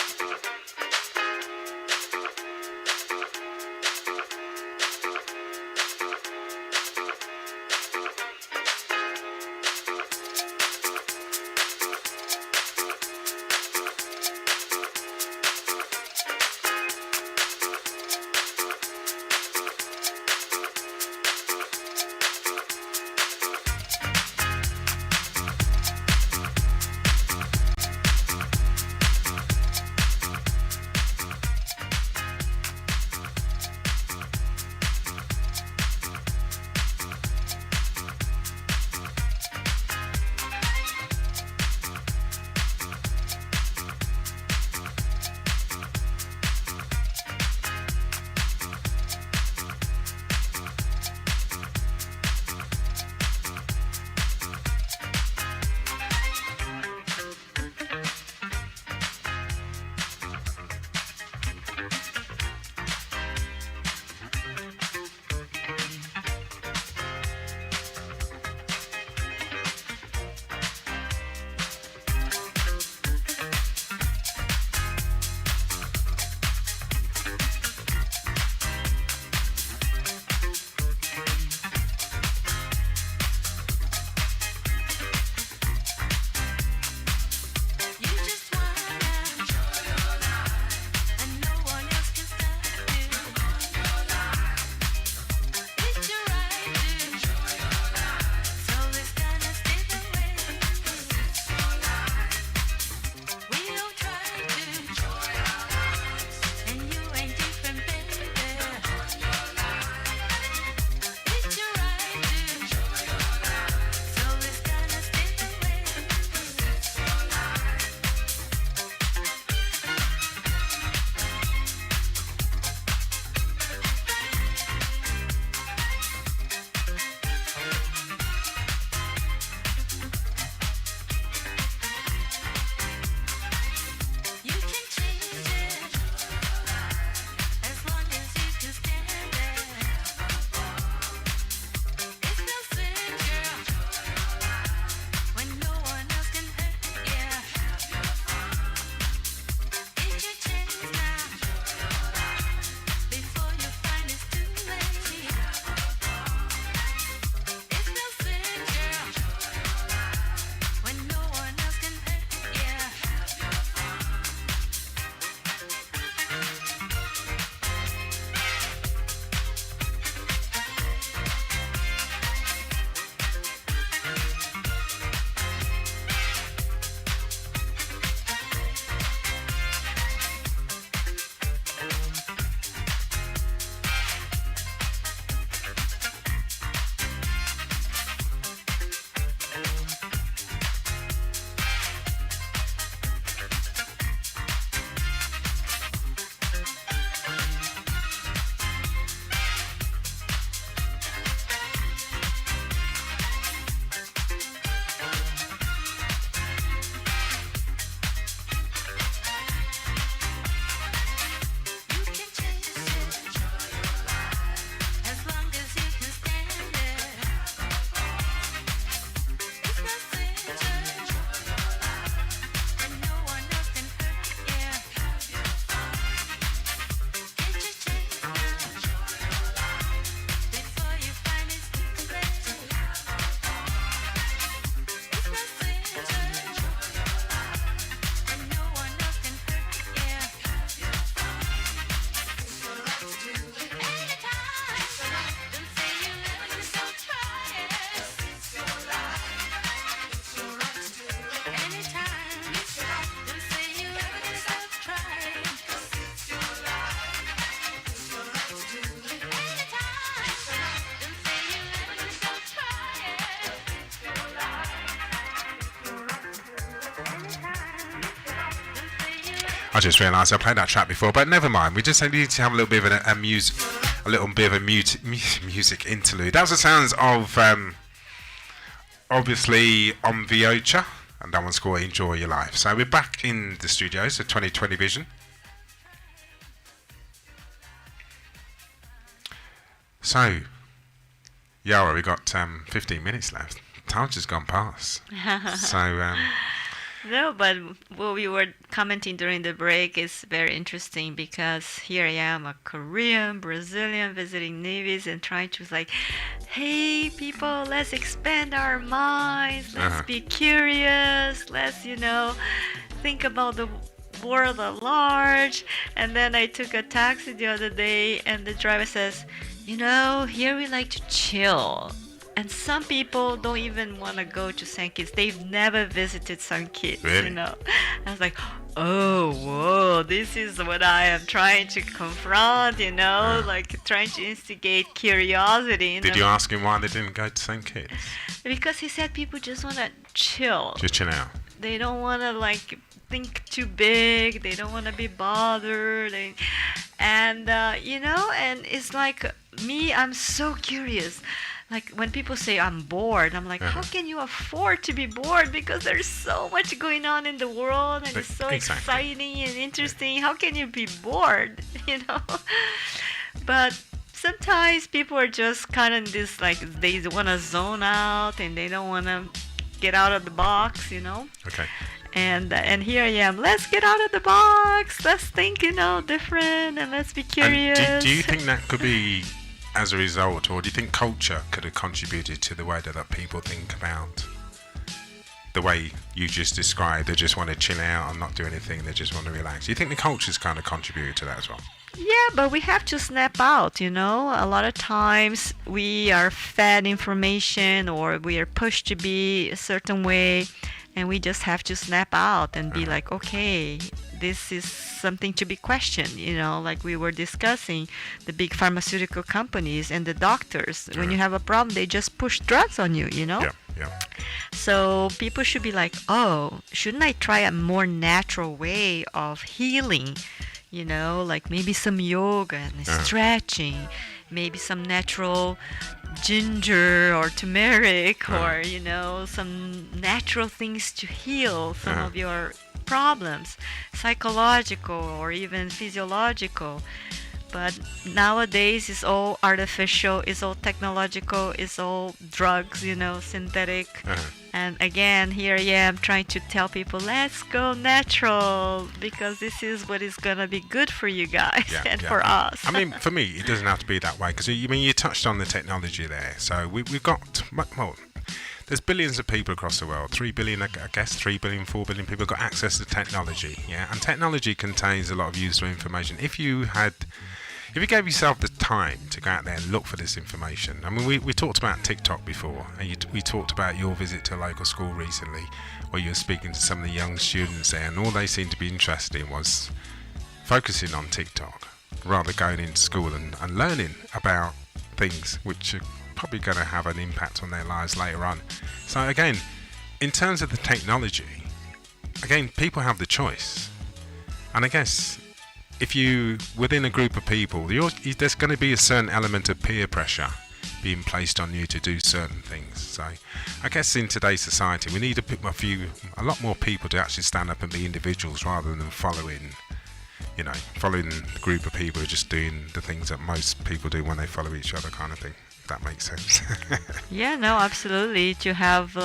I just realised I played that track before, but never mind. We just need to have a little bit of a music interlude. That was the sounds of obviously on Viocha, and that one's called Enjoy Your Life. So we're back in the studios of 2020 Vision. So, Iara, we got 15 minutes left. Time's just gone past. So. No, but what we were commenting during the break is very interesting because here I am, a Korean, Brazilian, visiting Nevis and trying to like, hey people, let's expand our minds, let's be curious, let's, think about the world at large. And then I took a taxi the other day and the driver says, here we like to chill. And some people don't even want to go to Saint Kitts. They've never visited Saint Kitts, Really? I was like, oh, whoa, this is what I am trying to confront, like trying to instigate curiosity. Did you ask him why they didn't go to Saint Kitts? Because he said people just want to chill. Just chill out. They don't want to think too big. They don't want to be bothered. And it's like me, I'm so curious. Like when people say I'm bored, I'm like, how can you afford to be bored? Because there's so much going on in the world and it's so exciting and interesting. How can you be bored? But sometimes people are just kind of this they want to zone out and they don't want to get out of the box, Okay. And here I am. Let's get out of the box. Let's think, different, and let's be curious. And do you think that could be as a result, or do you think culture could have contributed to the way that people think about the way you just described? They just want to chill out and not do anything. They just want to relax. Do you think the culture's kind of contributed to that as well? Yeah, but we have to snap out, A lot of times we are fed information or we are pushed to be a certain way, and we just have to snap out and be like, okay, this is something to be questioned, like we were discussing the big pharmaceutical companies and the doctors. When you have a problem, they just push drugs on you, Yeah. So people should be like, oh, shouldn't I try a more natural way of healing? Like maybe some yoga and stretching, maybe some natural ginger or turmeric or, some natural things to heal some of your problems, psychological or even physiological. But nowadays it's all artificial, it's all technological, it's all drugs, synthetic. And again, here I am trying to tell people, let's go natural because this is what is going to be good for you guys for us. I mean, for me, it doesn't have to be that way because you touched on the technology there. So we've got, well, there's billions of people across the world, 3 billion, I guess, 3 billion, 4 billion people got access to technology, and technology contains a lot of useful information. If you gave yourself the time to go out there and look for this information. I mean, we talked about TikTok before, and we talked about your visit to a local school recently, where you were speaking to some of the young students there, and all they seemed to be interested in was focusing on TikTok, rather going into school and learning about things which are probably going to have an impact on their lives later on. So again, in terms of the technology, again, people have the choice. And I guess if you, within a group of people, there's going to be a certain element of peer pressure being placed on you to do certain things. So I guess in today's society, we need a lot more people to actually stand up and be individuals rather than following the group of people who are just doing the things that most people do when they follow each other, kind of thing. If that makes sense. Yeah, no, absolutely. To have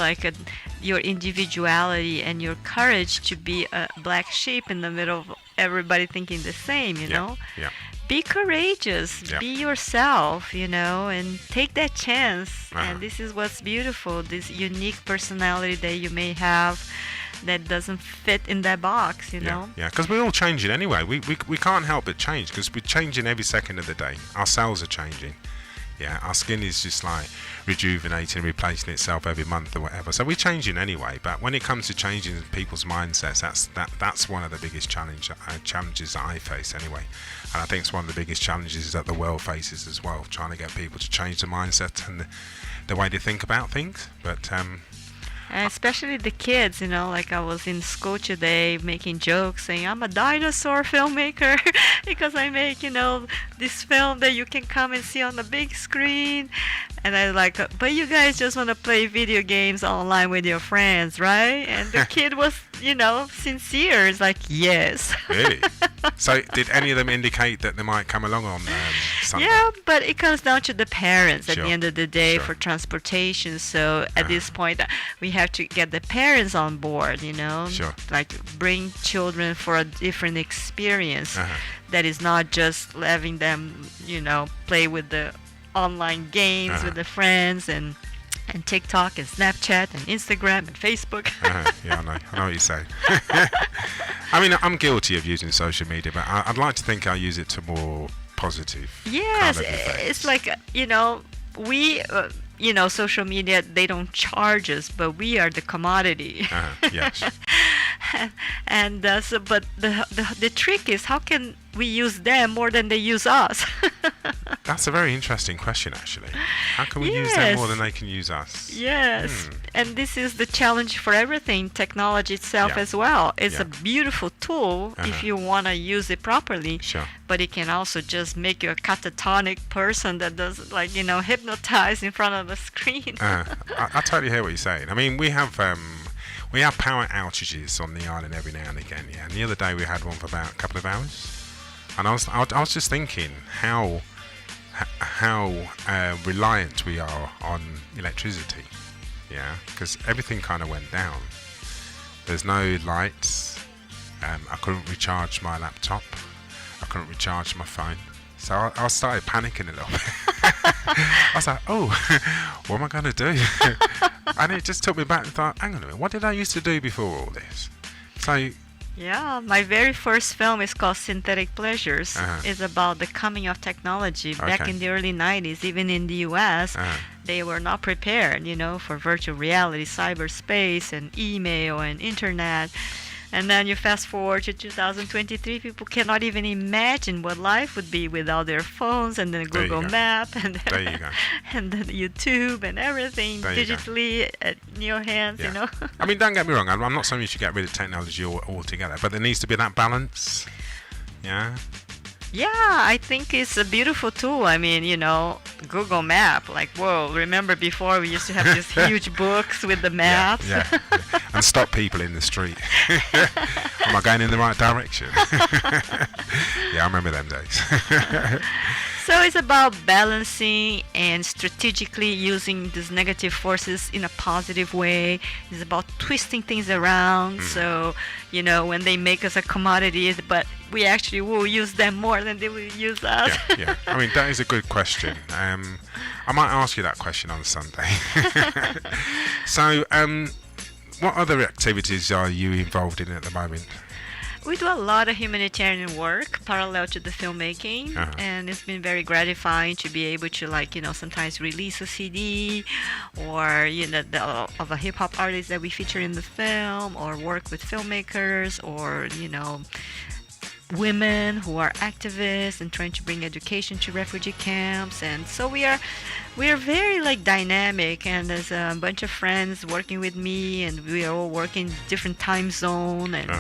your individuality and your courage to be a black sheep in the middle of everybody thinking the same, you know? Yeah. Be courageous, be yourself, and take that chance. And this is what's beautiful, this unique personality that you may have that doesn't fit in that box, you know? Yeah, because we're all changing anyway. We can't help but change because we're changing every second of the day. Our cells are changing. Yeah, our skin is just rejuvenating, replacing itself every month or whatever. So we're changing anyway. But when it comes to changing people's mindsets, that's one of the biggest challenges that I face anyway. And I think it's one of the biggest challenges that the world faces as well, trying to get people to change the mindset and the way they think about things. But And especially the kids, like I was in school today making jokes saying I'm a dinosaur filmmaker because I make, this film that you can come and see on the big screen. And I like, but you guys just want to play video games online with your friends, right? And the kid was, sincere. It's like, yes. Really? So did any of them indicate that they might come along on Sunday? Yeah, but it comes down to the parents at Sure. the end of the day Sure. for transportation. So at this point, we have to get the parents on board, Sure. like bring children for a different experience Uh-huh. that is not just having them, play with the online games with the friends and TikTok and Snapchat and Instagram and Facebook. Yeah, I know what you're saying. I mean, I'm guilty of using social media, but I'd like to think I use it to more positive. Yes, kind of effects. it's like, we, social media, they don't charge us, but we are the commodity. Yes. And but the trick is, how can we use them more than they use us? That's a very interesting question, actually. How can we use them more Yes. than they can use us? Yes, and this is the challenge for everything, technology itself Yeah. as well. It's Yeah. a beautiful tool if you want to use it properly, Sure. but it can also just make you a catatonic person that does, hypnotize in front of a screen. I totally hear what you're saying. I mean, we have power outages on the island every now and again, yeah. And the other day we had one for about a couple of hours, and I was just thinking how reliant we are on electricity, yeah, because everything kind of went down. There's no lights. I couldn't recharge my laptop. I couldn't recharge my phone. So I started panicking a little bit. I was like, oh, what am I going to do? And it just took me back and thought, hang on a minute, what did I used to do before all this? So, Yeah, my very first film is called Synthetic Pleasures. Uh-huh. It's about the coming of technology. Back Okay. in the early 90s, even in the US, they were not prepared, for virtual reality, cyberspace, and email and internet. And then you fast forward to 2023, people cannot even imagine what life would be without their phones and then There you Google go. Map and There then, you go. and then YouTube and everything There you go. digitally at your hands, yeah. I mean, don't get me wrong, I'm not saying you should get rid of technology altogether, but there needs to be that balance. Yeah? Yeah, I think it's a beautiful tool. I mean, Google Map, like, whoa, remember before we used to have these huge books with the maps? Yeah. And stop people in the street. Am I going in the right direction? Yeah, I remember them days. So it's about balancing and strategically using these negative forces in a positive way. It's about twisting things around. So, when they make us a commodity, but we actually will use them more than they will use us. Yeah. I mean, that is a good question. I might ask you that question on Sunday. So, what other activities are you involved in at the moment? We do a lot of humanitarian work parallel to the filmmaking, and it's been very gratifying to be able to sometimes release a CD or of a hip hop artist that we feature in the film, or work with filmmakers, or women who are activists and trying to bring education to refugee camps. And so we are very dynamic, and there's a bunch of friends working with me, and we are all working different time zone. And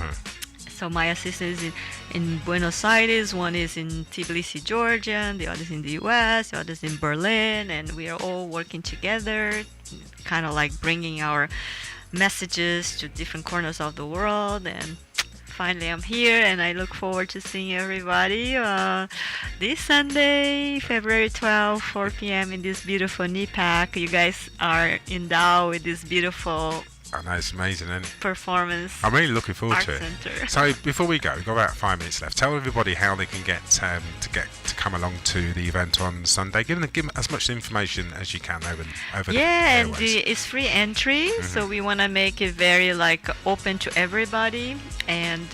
so my assistant is in Buenos Aires, one is in Tbilisi, Georgia, and the other is in the US, the other is in Berlin, and we are all working together, kind of bringing our messages to different corners of the world. And finally I'm here, and I look forward to seeing everybody this Sunday, February 12th, 4 p.m. in this beautiful NEPAC. You guys are endowed with this beautiful I know, it's amazing, isn't it? performance I'm really looking forward art to it. center. So before we go, we've got about 5 minutes left. Tell everybody how they can get to come along to the event on Sunday. Give them as much information as you can over the And airwaves. it's free entry, so we want to make it very open to everybody. And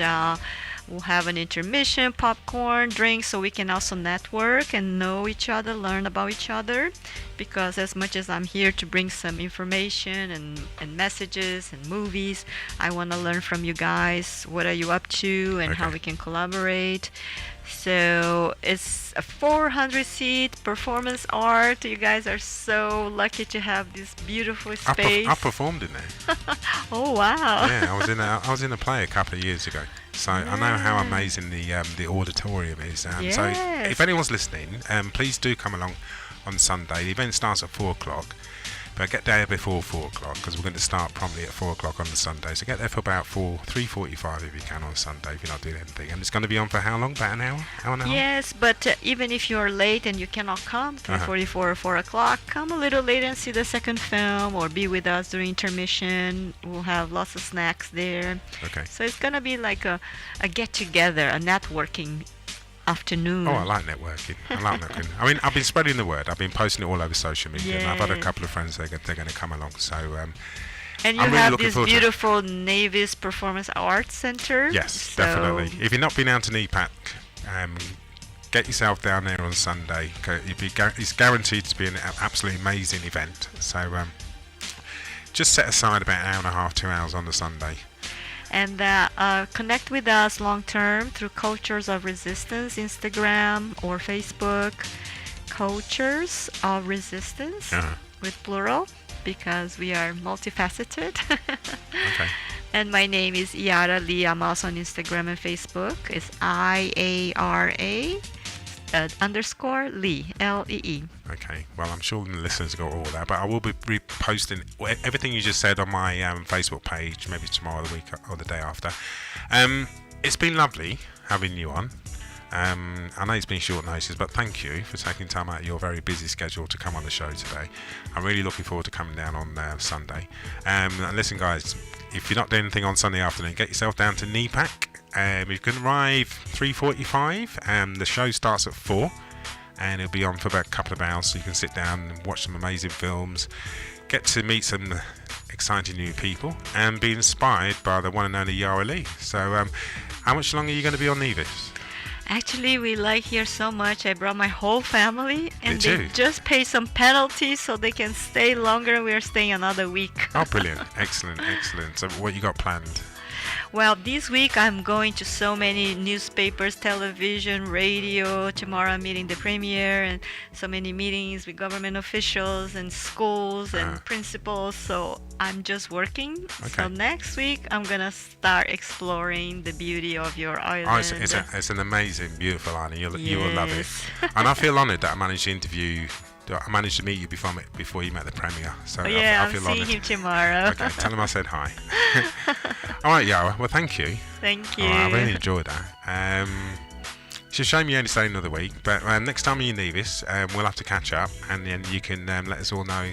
we'll have an intermission, popcorn, drinks, so we can also network and know each other, learn about each other. Because as much as I'm here to bring some information and messages and movies, I want to learn from you guys. What are you up to, and how Okay. we can collaborate. So it's a 400-seat performance art. You guys are so lucky to have this beautiful space. I performed in there. Oh wow! Yeah, I was in a play a couple of years ago. So I know how amazing the auditorium is. So Yes. if anyone's listening, please do come along on Sunday. The event starts at 4 o'clock. But get there before 4 o'clock because we're going to start promptly at 4 o'clock on the Sunday. So get there for about 3:45 if you can on Sunday if you're not doing anything. And it's going to be on for how long? About an hour? Hour and a half? Yes, but even if you're late and you cannot come 3:44 or 4 o'clock, come a little later and see the second film or be with us during intermission. We'll have lots of snacks there. Okay. So it's going to be like a get-together, a networking afternoon. Oh, I like networking. I like networking. I mean, I've been spreading the word. I've been posting it all over social media. And I've had a Yes. couple of friends they're going to come along. So And you I'm really have looking this forward to it. beautiful Nevis Performance Arts Center. yes, So- definitely. If you've not been down to NEPAC, get yourself down there on Sunday. 'Cause it's guaranteed to be an absolutely amazing event. So just set aside about an hour and a half, 2 hours on the Sunday. And connect with us long term through Cultures of Resistance, Instagram or Facebook. Cultures of Resistance Uh-huh. with plural because we are multifaceted. Okay. And my name is Iara Lee. I'm also on Instagram and Facebook. It's IARA underscore Lee, Lee. Okay, well, I'm sure the listeners got all that, but I will be reposting everything you just said on my Facebook page, maybe tomorrow, the week, or the day after. It's been lovely having you on. I know it's been short notice, but thank you for taking time out of your very busy schedule to come on the show today. I'm really looking forward to coming down on Sunday. And listen, guys, if you're not doing anything on Sunday afternoon, get yourself down to NEPAC. You can arrive 3:45, and the show starts at 4, and it'll be on for about a couple of hours, so you can sit down and watch some amazing films, get to meet some exciting new people, and be inspired by the one and only Iara Lee. So, how much longer are you going to be on Nevis? Actually, we like here so much. I brought my whole family, and Did they you? just pay some penalties so they can stay longer. We are staying another week. Oh, brilliant! Excellent, excellent. So, what you got planned? Well, this week I'm going to so many newspapers, television, radio. Tomorrow I'm meeting the premier and so many meetings with government officials and schools and principals. So I'm just working. So Okay. next week I'm going to start exploring the beauty of your island. Oh, it's an amazing, beautiful island. You will love it. Yes. And I feel honoured that I managed to meet you before you met the Premier. So Oh, yeah, I I'm feel seeing honoured. him tomorrow. Okay, tell him I said hi. All right, Iara. Well, thank you. Thank you. Oh, I really enjoyed that. It's a shame you only stay another week, but next time you're in Nevis, we'll have to catch up, and then you can let us all know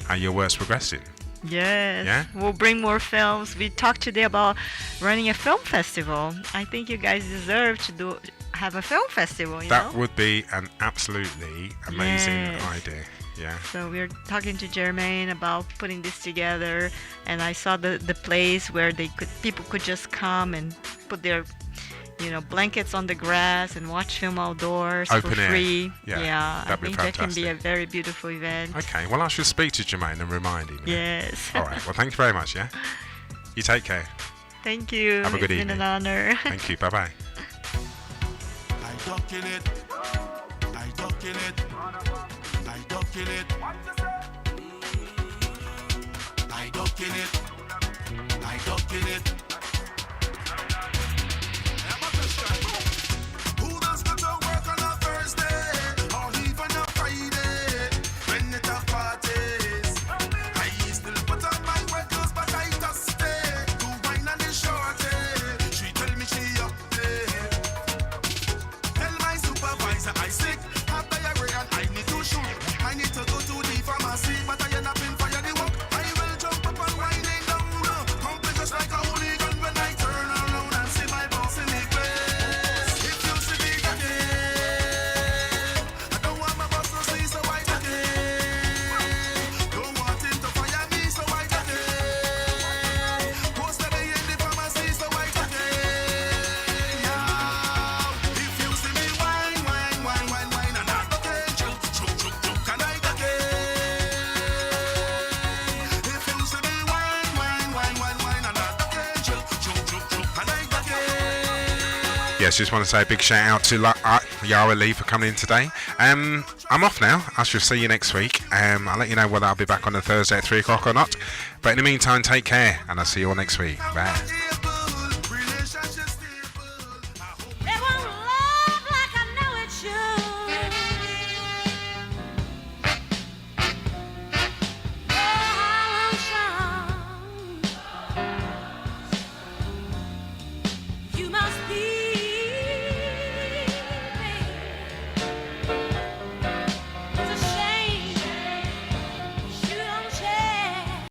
how your work's progressing. Yes. Yeah? We'll bring more films. We talked today about running a film festival. I think you guys deserve to have a film festival, you That know? would be an absolutely amazing Yes. idea. Yeah. So we're talking to Jermaine about putting this together, and I saw the place where people could just come and put their blankets on the grass and watch film outdoors Open for air. free. Yeah, I that'd be think that can be a fantastic. very beautiful event. Okay, well, I should speak to Jermaine and remind him. Yes. All right, well, thank you very much, yeah? You take care. Thank you. Have a good It's evening. been an honor. Thank you. Bye-bye. I duck in it. I duck in it. I duck in it. I duck in it. I duck in it. I have a question. Who does go to work on a Thursday or even a Friday when it a parties? I still put on my wet clothes, but I just stay to wine and the shorty. She tell me she up there. Tell my supervisor I sick, have diarrhea and I need to shoot. I need to go to the pharmacy, but I end up in fire the walk. I will jump up and winding down low. Complete just like a hooligan when I turn around and see my boss in the place. If you see me again, I don't want my boss to see, so I duck it. Don't want him to fire me, so I duck it. Post to be in the pharmacy, so I duck it. Yeah. If you see me whine, whine, whine, whine, whine, Yes, just want to say a big shout out to Iara Lee for coming in today. I'm off now. I shall see you next week. I'll let you know whether I'll be back on the Thursday at 3 o'clock or not. But in the meantime, take care, and I'll see you all next week. Bye.